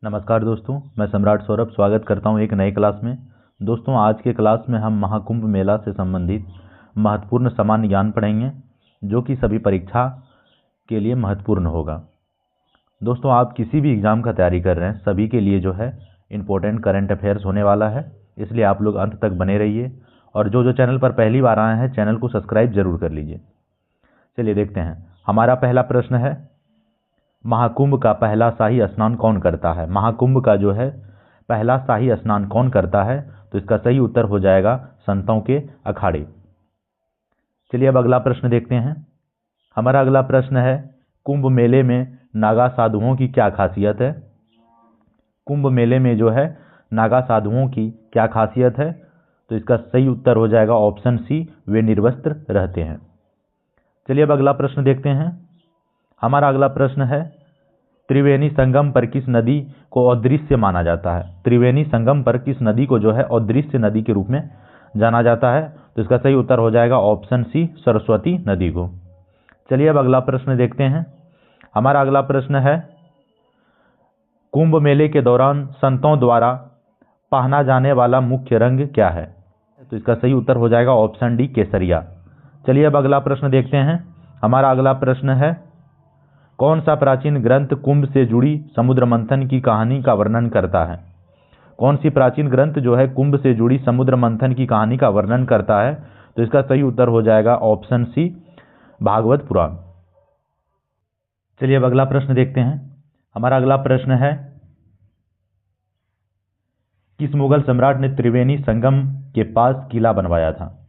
नमस्कार दोस्तों, मैं सम्राट सौरभ स्वागत करता हूं एक नए क्लास में। दोस्तों, आज के क्लास में हम महाकुंभ मेला से संबंधित महत्वपूर्ण सामान्य ज्ञान पढ़ेंगे, जो कि सभी परीक्षा के लिए महत्वपूर्ण होगा। दोस्तों, आप किसी भी एग्ज़ाम का तैयारी कर रहे हैं, सभी के लिए जो है इम्पोर्टेंट करंट अफेयर्स होने वाला है, इसलिए आप लोग अंत तक बने रहिए। और जो चैनल पर पहली बार आए हैं, चैनल को सब्सक्राइब जरूर कर लीजिए। चलिए देखते हैं। हमारा पहला प्रश्न है, महाकुंभ का पहला शाही स्नान कौन करता है? महाकुंभ का जो है पहला शाही स्नान कौन करता है? तो इसका सही उत्तर हो जाएगा संतों के अखाड़े। चलिए अब अगला प्रश्न देखते हैं। हमारा अगला प्रश्न है, कुंभ मेले में नागा साधुओं की क्या खासियत है? कुंभ मेले में जो है नागा साधुओं की क्या खासियत है? तो इसका सही उत्तर हो जाएगा ऑप्शन सी, वे निर्वस्त्र रहते हैं। चलिए अब अगला प्रश्न देखते हैं। हमारा अगला प्रश्न है, त्रिवेणी संगम पर किस नदी को अदृश्य माना जाता है? त्रिवेणी संगम पर किस नदी को जो है अदृश्य नदी के रूप में जाना जाता है? तो इसका सही उत्तर हो जाएगा ऑप्शन सी, सरस्वती नदी को। चलिए अब अगला प्रश्न देखते हैं। हमारा अगला प्रश्न है, कुंभ मेले के दौरान संतों द्वारा पहना जाने वाला मुख्य रंग क्या है? तो इसका सही उत्तर हो जाएगा ऑप्शन डी, केसरिया। चलिए अब अगला प्रश्न देखते हैं। हमारा अगला प्रश्न है, कौन सा प्राचीन ग्रंथ कुंभ से जुड़ी समुद्र मंथन की कहानी का वर्णन करता है? कौन सी प्राचीन ग्रंथ जो है कुंभ से जुड़ी समुद्र मंथन की कहानी का वर्णन करता है? तो इसका सही उत्तर हो जाएगा ऑप्शन सी, भागवत पुराण। चलिए अब अगला प्रश्न देखते हैं। हमारा अगला प्रश्न है, किस मुगल सम्राट ने त्रिवेणी संगम के पास किला बनवाया था?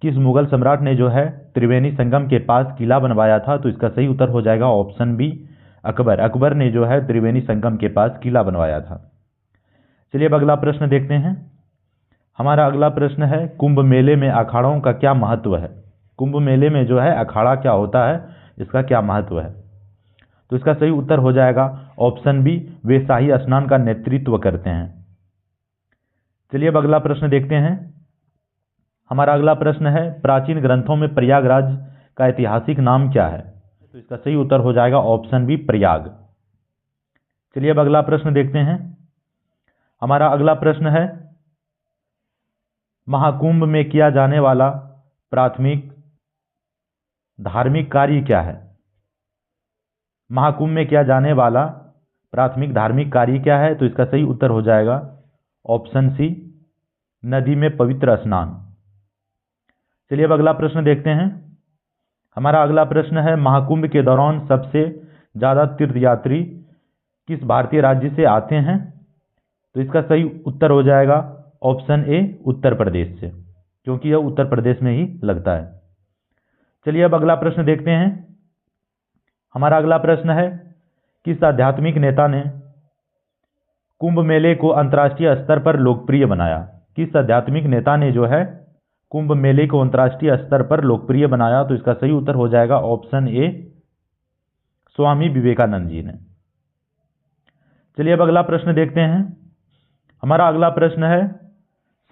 किस मुगल सम्राट ने जो है त्रिवेणी संगम के पास किला बनवाया था? तो इसका सही उत्तर हो जाएगा ऑप्शन बी, अकबर। अकबर ने जो है त्रिवेणी संगम के पास किला बनवाया था। चलिए अब अगला प्रश्न देखते हैं। हमारा अगला प्रश्न है, कुंभ मेले में अखाड़ों का क्या महत्व है? कुंभ मेले में जो है अखाड़ा क्या होता है, इसका क्या महत्व है? तो इसका सही उत्तर हो जाएगा ऑप्शन बी, वे शाही स्नान का नेतृत्व करते हैं। चलिए अब अगला प्रश्न देखते हैं। हमारा अगला प्रश्न है, प्राचीन ग्रंथों में प्रयागराज का ऐतिहासिक नाम क्या है? तो इसका सही उत्तर हो जाएगा ऑप्शन बी, प्रयाग। चलिए अब अगला प्रश्न देखते हैं। हमारा अगला प्रश्न है, महाकुंभ में किया जाने वाला प्राथमिक धार्मिक कार्य क्या है? महाकुंभ में किया जाने वाला प्राथमिक धार्मिक कार्य क्या है? तो इसका सही उत्तर हो जाएगा ऑप्शन सी, नदी में पवित्र स्नान। चलिए अब अगला प्रश्न देखते हैं। हमारा अगला प्रश्न है, महाकुंभ के दौरान सबसे ज़्यादा तीर्थयात्री किस भारतीय राज्य से आते हैं? तो इसका सही उत्तर हो जाएगा ऑप्शन ए, उत्तर प्रदेश से, क्योंकि यह उत्तर प्रदेश में ही लगता है। चलिए अब अगला प्रश्न देखते हैं। हमारा अगला प्रश्न है, किस आध्यात्मिक नेता ने कुंभ मेले को अंतर्राष्ट्रीय स्तर पर लोकप्रिय बनाया? किस आध्यात्मिक नेता ने जो है कुंभ मेले को अंतर्राष्ट्रीय स्तर पर लोकप्रिय बनाया? तो इसका सही उत्तर हो जाएगा ऑप्शन ए, स्वामी विवेकानंद जी ने। चलिए अब अगला प्रश्न देखते हैं। हमारा अगला प्रश्न है,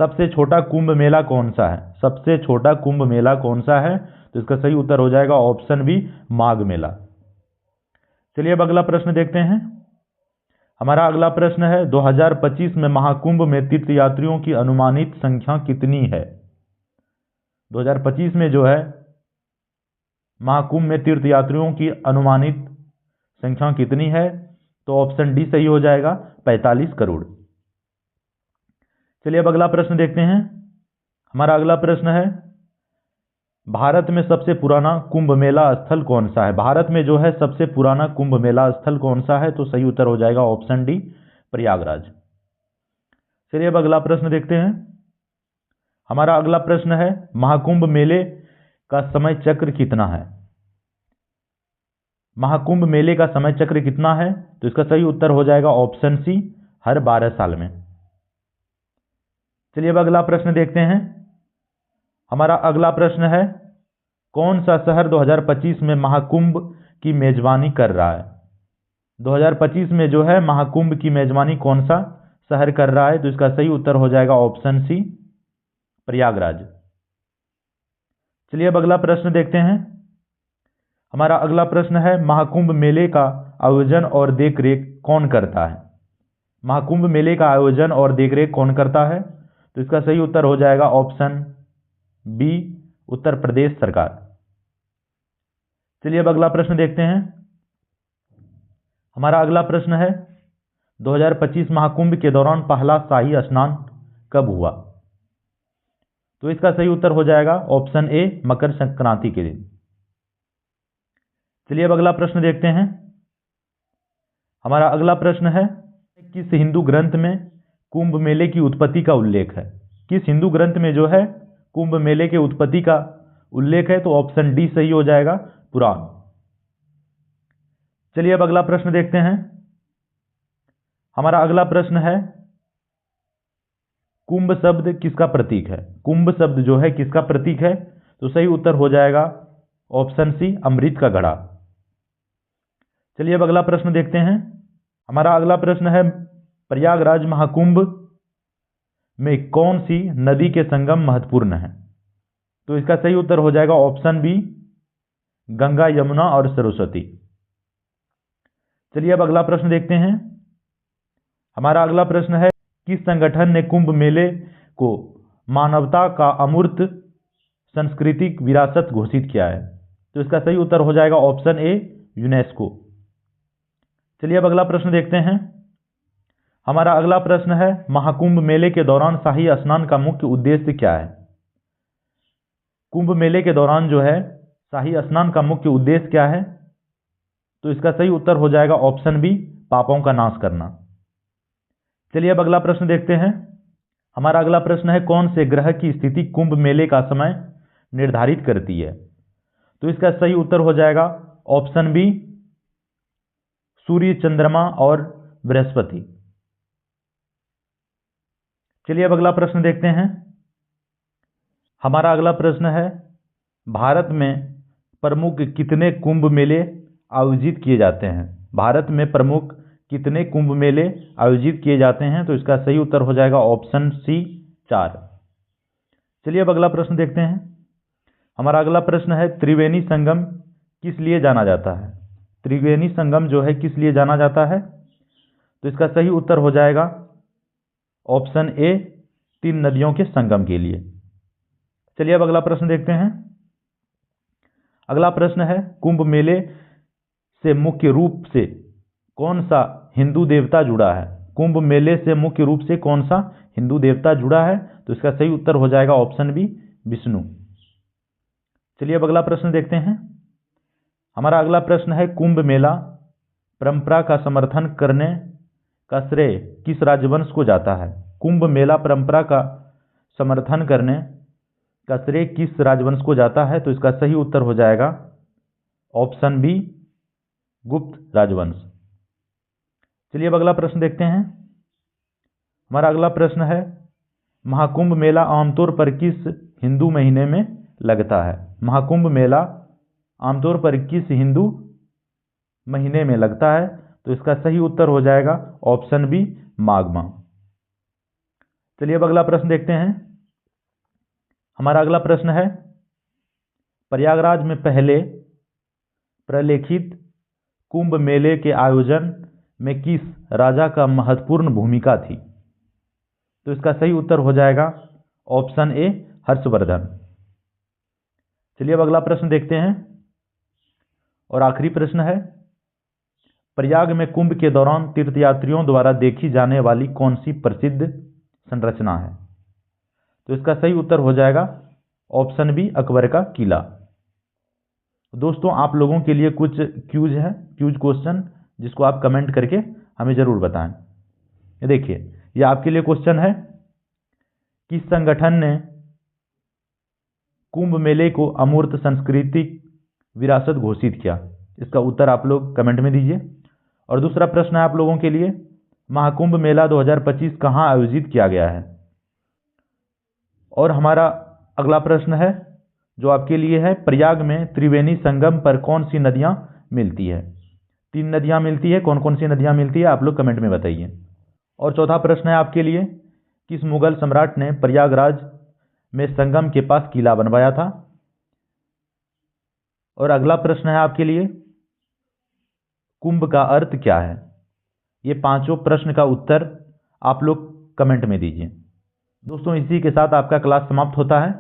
सबसे छोटा कुंभ मेला कौन सा है? सबसे छोटा कुंभ मेला कौन सा है? तो इसका सही उत्तर हो जाएगा ऑप्शन बी, माघ मेला। चलिए अब अगला प्रश्न देखते हैं। हमारा अगला प्रश्न है, 2025 में महाकुंभ में तीर्थयात्रियों की अनुमानित संख्या कितनी है? 2025 में जो है महाकुंभ में तीर्थयात्रियों की अनुमानित संख्या कितनी है? तो ऑप्शन डी सही हो जाएगा, 45 करोड़। चलिए अब अगला प्रश्न देखते हैं। हमारा अगला प्रश्न है, भारत में सबसे पुराना कुंभ मेला स्थल कौन सा है? भारत में जो है सबसे पुराना कुंभ मेला स्थल कौन सा है? तो सही उत्तर हो जाएगा ऑप्शन डी, प्रयागराज। चलिए अब अगला प्रश्न देखते हैं। हमारा अगला प्रश्न है, महाकुंभ मेले का समय चक्र कितना है? महाकुंभ मेले का समय चक्र कितना है? तो इसका सही उत्तर हो जाएगा ऑप्शन सी, हर 12 साल में। चलिए अब अगला प्रश्न देखते हैं। हमारा अगला प्रश्न है, कौन सा शहर 2025 में महाकुंभ की मेजबानी कर रहा है? 2025 में जो है महाकुंभ की मेजबानी कौन सा शहर कर रहा है? तो इसका सही उत्तर हो जाएगा ऑप्शन सी, प्रयागराज। चलिए अब अगला प्रश्न देखते हैं। हमारा अगला प्रश्न है, महाकुंभ मेले का आयोजन और देखरेख कौन करता है? महाकुंभ मेले का आयोजन और देखरेख कौन करता है? तो इसका सही उत्तर हो जाएगा ऑप्शन बी, उत्तर प्रदेश सरकार। चलिए अब अगला प्रश्न देखते हैं। हमारा अगला प्रश्न है 2025 महाकुंभ के दौरान पहला शाही स्नान कब हुआ? तो इसका सही उत्तर हो जाएगा ऑप्शन ए, मकर संक्रांति के दिन। चलिए अब अगला प्रश्न देखते हैं। हमारा अगला प्रश्न है किस हिंदू ग्रंथ में कुंभ मेले की उत्पत्ति का उल्लेख है? किस हिंदू ग्रंथ में जो है कुंभ मेले के उत्पत्ति का उल्लेख है? तो ऑप्शन डी सही हो जाएगा, पुराण। चलिए अब अगला प्रश्न देखते हैं। हमारा अगला प्रश्न है कुंभ शब्द किसका प्रतीक है? कुंभ शब्द जो है किसका प्रतीक है? तो सही उत्तर हो जाएगा ऑप्शन सी, अमृत का घड़ा। चलिए अब अगला प्रश्न देखते हैं। हमारा अगला प्रश्न है प्रयागराज महाकुंभ में कौन सी नदी के संगम महत्वपूर्ण है? तो इसका सही उत्तर हो जाएगा ऑप्शन बी, गंगा, यमुना और सरस्वती। चलिए अब अगला प्रश्न देखते हैं। हमारा अगला प्रश्न है किस संगठन ने कुंभ मेले को मानवता का अमूर्त सांस्कृतिक विरासत घोषित किया है? तो इसका सही उत्तर हो जाएगा ऑप्शन ए, यूनेस्को। चलिए अब अगला प्रश्न देखते हैं। हमारा अगला प्रश्न है महाकुंभ मेले के दौरान शाही स्नान का मुख्य उद्देश्य क्या है? कुंभ मेले के दौरान जो है शाही स्नान का मुख्य उद्देश्य क्या है? तो इसका सही उत्तर हो जाएगा ऑप्शन बी, पापों का नाश करना। चलिए अब अगला प्रश्न देखते हैं। हमारा अगला प्रश्न है कौन से ग्रह की स्थिति कुंभ मेले का समय निर्धारित करती है? तो इसका सही उत्तर हो जाएगा ऑप्शन बी, सूर्य, चंद्रमा और बृहस्पति। चलिए अब अगला प्रश्न देखते हैं। हमारा अगला प्रश्न है भारत में प्रमुख कितने कुंभ मेले आयोजित किए जाते हैं? भारत में प्रमुख कितने कुंभ मेले आयोजित किए जाते हैं? तो इसका सही उत्तर हो जाएगा ऑप्शन सी, 4। चलिए अब अगला प्रश्न देखते हैं। हमारा अगला प्रश्न है त्रिवेणी संगम किस लिए जाना जाता है? त्रिवेणी संगम जो है किस लिए जाना जाता है? तो इसका सही उत्तर हो जाएगा ऑप्शन ए, 3 नदियों के संगम के लिए। चलिए अब अगला प्रश्न देखते हैं। अगला प्रश्न है कुंभ मेले से मुख्य रूप से कौन सा हिंदू देवता जुड़ा है? कुंभ मेले से मुख्य रूप से कौन सा हिंदू देवता जुड़ा है? तो इसका सही उत्तर हो जाएगा ऑप्शन बी, विष्णु। चलिए अब अगला प्रश्न देखते हैं। हमारा अगला प्रश्न है कुंभ मेला परंपरा का समर्थन करने का श्रेय किस राजवंश को जाता है? कुंभ मेला परंपरा का समर्थन करने का श्रेय किस राजवंश को जाता है? तो इसका सही उत्तर हो जाएगा ऑप्शन बी, गुप्त राजवंश। चलिए अब अगला प्रश्न देखते हैं। हमारा अगला प्रश्न है महाकुंभ मेला आमतौर पर किस हिंदू महीने में लगता है? महाकुंभ मेला आमतौर पर किस हिंदू महीने में लगता है? तो इसका सही उत्तर हो जाएगा ऑप्शन बी, माघ माह। चलिए अब अगला प्रश्न देखते हैं। हमारा अगला प्रश्न है प्रयागराज में पहले प्रलेखित कुंभ मेले के आयोजन में किस राजा का महत्वपूर्ण भूमिका थी? तो इसका सही उत्तर हो जाएगा ऑप्शन ए, हर्षवर्धन। चलिए अब अगला प्रश्न देखते हैं और आखिरी प्रश्न है प्रयाग में कुंभ के दौरान तीर्थयात्रियों द्वारा देखी जाने वाली कौन सी प्रसिद्ध संरचना है? तो इसका सही उत्तर हो जाएगा ऑप्शन बी, अकबर का किला। दोस्तों आप लोगों के लिए कुछ क्यूज है, क्यूज क्वेश्चन, जिसको आप कमेंट करके हमें जरूर बताएं। ये देखिए, ये आपके लिए क्वेश्चन है किस संगठन ने कुंभ मेले को अमूर्त सांस्कृतिक विरासत घोषित किया? इसका उत्तर आप लोग कमेंट में दीजिए। और दूसरा प्रश्न है आप लोगों के लिए महाकुंभ मेला 2025 कहाँ आयोजित किया गया है? और हमारा अगला प्रश्न है जो आपके लिए है प्रयाग में त्रिवेणी संगम पर कौन सी नदियां मिलती है? 3 नदियां मिलती है, कौन कौन सी नदियां मिलती है आप लोग कमेंट में बताइए। और चौथा प्रश्न है आपके लिए किस मुगल सम्राट ने प्रयागराज में संगम के पास किला बनवाया था? और अगला प्रश्न है आपके लिए कुंभ का अर्थ क्या है? ये 5 प्रश्न का उत्तर आप लोग कमेंट में दीजिए। दोस्तों, इसी के साथ आपका क्लास समाप्त होता है।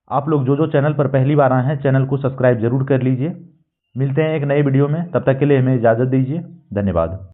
आप लोग जो चैनल पर पहली बार आए हैं, चैनल को सब्सक्राइब जरूर कर लीजिए। मिलते हैं एक नए वीडियो में, तब तक के लिए हमें इजाज़त दीजिए। धन्यवाद।